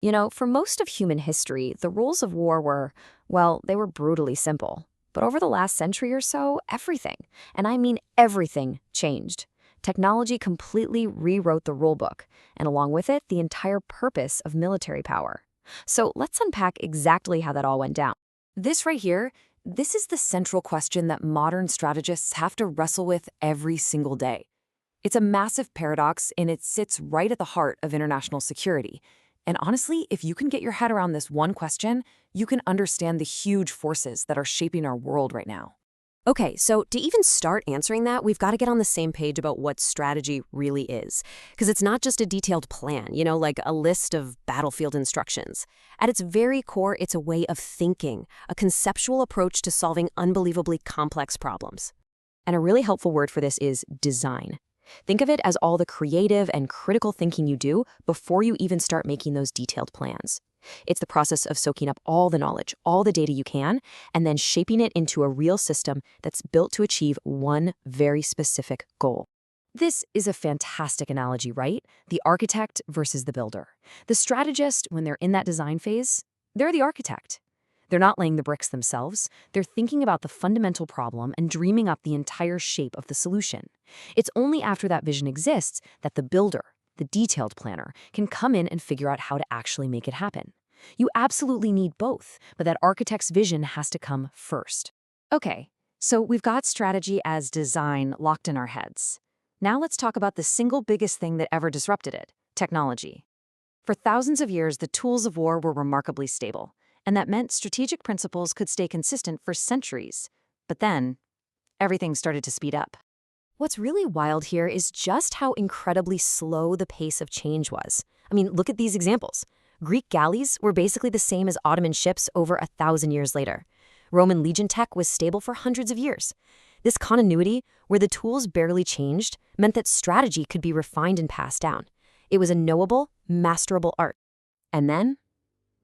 For most of human history, the rules of war were, well, they were brutally simple. But over the last century or so, everything, and I mean everything, changed. Technology completely rewrote the rulebook, and along with it, the entire purpose of military power. So let's unpack exactly how that all went down. This right here, this is the central question that modern strategists have to wrestle with every single day. It's a massive paradox, and it sits right at the heart of international security. And honestly, if you can get your head around this one question, you can understand the huge forces that are shaping our world right now. Okay, so to even start answering that, we've got to get on the same page about what strategy really is. Because it's not just a detailed plan, like a list of battlefield instructions. At its very core, it's a way of thinking, a conceptual approach to solving unbelievably complex problems. And a really helpful word for this is design. Think of it as all the creative and critical thinking you do before you even start making those detailed plans. It's the process of soaking up all the knowledge, all the data you can, and then shaping it into a real system that's built to achieve one very specific goal. This is a fantastic analogy, right? The architect versus the builder. The strategist, when they're in that design phase, they're the architect. They're not laying the bricks themselves. They're thinking about the fundamental problem and dreaming up the entire shape of the solution. It's only after that vision exists that the builder, the detailed planner, can come in and figure out how to actually make it happen. You absolutely need both, but that architect's vision has to come first. Okay, so we've got strategy as design locked in our heads. Now let's talk about the single biggest thing that ever disrupted it, technology. For thousands of years, the tools of war were remarkably stable, and that meant strategic principles could stay consistent for centuries. But then, everything started to speed up. What's really wild here is just how incredibly slow the pace of change was. I mean, look at these examples. Greek galleys were basically the same as Ottoman ships over 1,000 years later. Roman legion tech was stable for hundreds of years. This continuity, where the tools barely changed, meant that strategy could be refined and passed down. It was a knowable, masterable art. And then,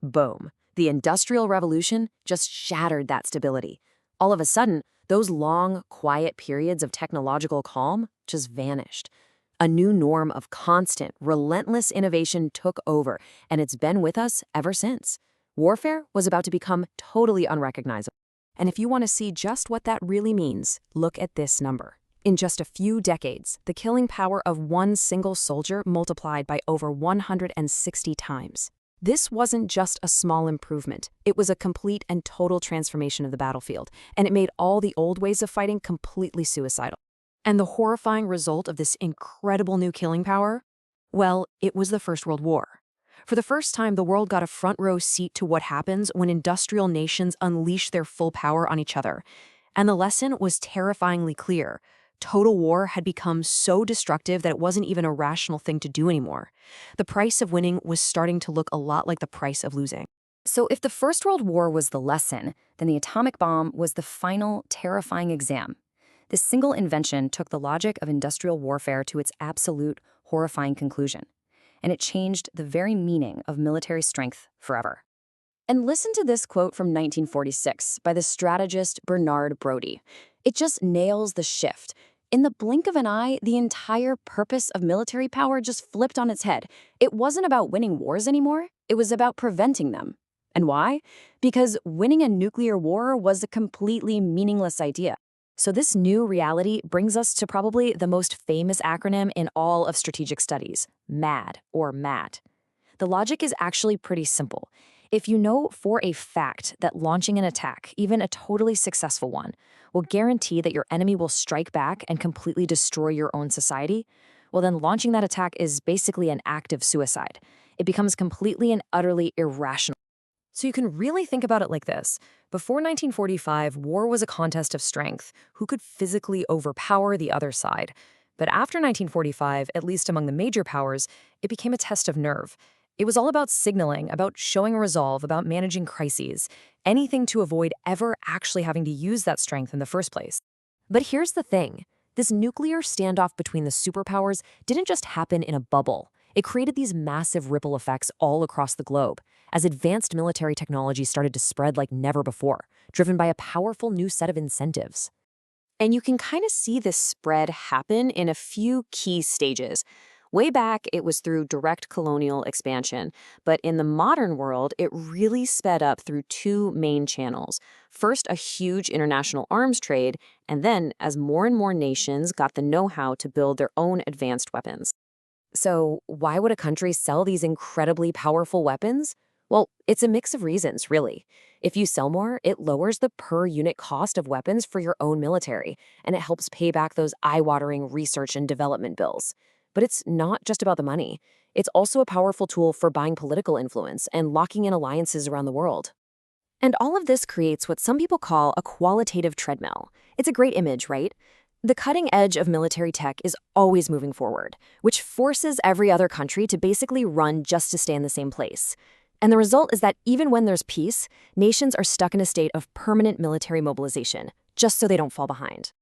boom. The Industrial Revolution just shattered that stability. All of a sudden, those long, quiet periods of technological calm just vanished. A new norm of constant, relentless innovation took over, and it's been with us ever since. Warfare was about to become totally unrecognizable. And if you want to see just what that really means, look at this number. In just a few decades, the killing power of one single soldier multiplied by over 160 times. This wasn't just a small improvement. It was a complete and total transformation of the battlefield, and it made all the old ways of fighting completely suicidal. And the horrifying result of this incredible new killing power? Well, it was the First World War. For the first time, the world got a front row seat to what happens when industrial nations unleash their full power on each other. And the lesson was terrifyingly clear. Total war had become so destructive that it wasn't even a rational thing to do anymore. The price of winning was starting to look a lot like the price of losing. So if the First World War was the lesson, then the atomic bomb was the final, terrifying exam. This single invention took the logic of industrial warfare to its absolute, horrifying conclusion. And it changed the very meaning of military strength forever. And listen to this quote from 1946 by the strategist Bernard Brodie. It just nails the shift. In the blink of an eye, the entire purpose of military power just flipped on its head. It wasn't about winning wars anymore. It was about preventing them. And why? Because winning a nuclear war was a completely meaningless idea. So this new reality brings us to probably the most famous acronym in all of strategic studies, MAD, or MAT. The logic is actually pretty simple. If you know for a fact that launching an attack, even a totally successful one, will guarantee that your enemy will strike back and completely destroy your own society, well then launching that attack is basically an act of suicide. It becomes completely and utterly irrational. So you can really think about it like this. Before 1945, war was a contest of strength, who could physically overpower the other side. But after 1945, at least among the major powers, it became a test of nerve. It was all about signaling, about showing resolve, about managing crises, anything to avoid ever actually having to use that strength in the first place. But here's the thing. This nuclear standoff between the superpowers didn't just happen in a bubble. It created these massive ripple effects all across the globe, as advanced military technology started to spread like never before, driven by a powerful new set of incentives. And you can kind of see this spread happen in a few key stages. Way back, it was through direct colonial expansion, but in the modern world, it really sped up through two main channels. First, a huge international arms trade, and then as more and more nations got the know-how to build their own advanced weapons. So, why would a country sell these incredibly powerful weapons? Well, it's a mix of reasons, really. If you sell more, it lowers the per unit cost of weapons for your own military, and it helps pay back those eye-watering research and development bills. But it's not just about the money. It's also a powerful tool for buying political influence and locking in alliances around the world. And all of this creates what some people call a qualitative treadmill. It's a great image, right? The cutting edge of military tech is always moving forward, which forces every other country to basically run just to stay in the same place. And the result is that even when there's peace, nations are stuck in a state of permanent military mobilization, just so they don't fall behind.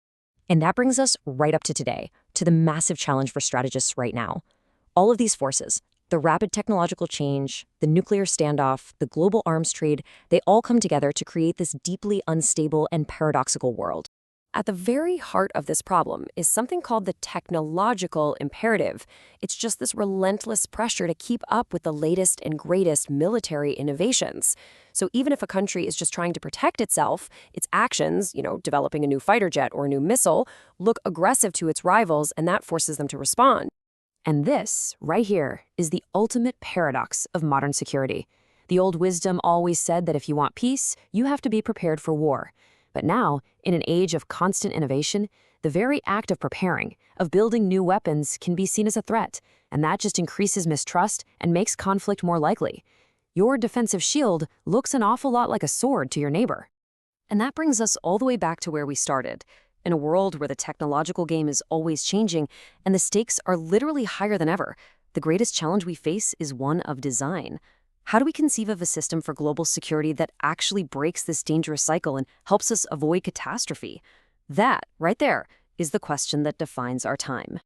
And that brings us right up to today, to the massive challenge for strategists right now. All of these forces, the rapid technological change, the nuclear standoff, the global arms trade, they all come together to create this deeply unstable and paradoxical world. At the very heart of this problem is something called the technological imperative. It's just this relentless pressure to keep up with the latest and greatest military innovations. So even if a country is just trying to protect itself, its actions, developing a new fighter jet or a new missile, look aggressive to its rivals, and that forces them to respond. And this, right here, is the ultimate paradox of modern security. The old wisdom always said that if you want peace, you have to be prepared for war. But now, in an age of constant innovation, the very act of preparing, of building new weapons, can be seen as a threat, and that just increases mistrust and makes conflict more likely. Your defensive shield looks an awful lot like a sword to your neighbor. And that brings us all the way back to where we started. In a world where the technological game is always changing and the stakes are literally higher than ever, the greatest challenge we face is one of design. How do we conceive of a system for global security that actually breaks this dangerous cycle and helps us avoid catastrophe? That, right there, is the question that defines our time.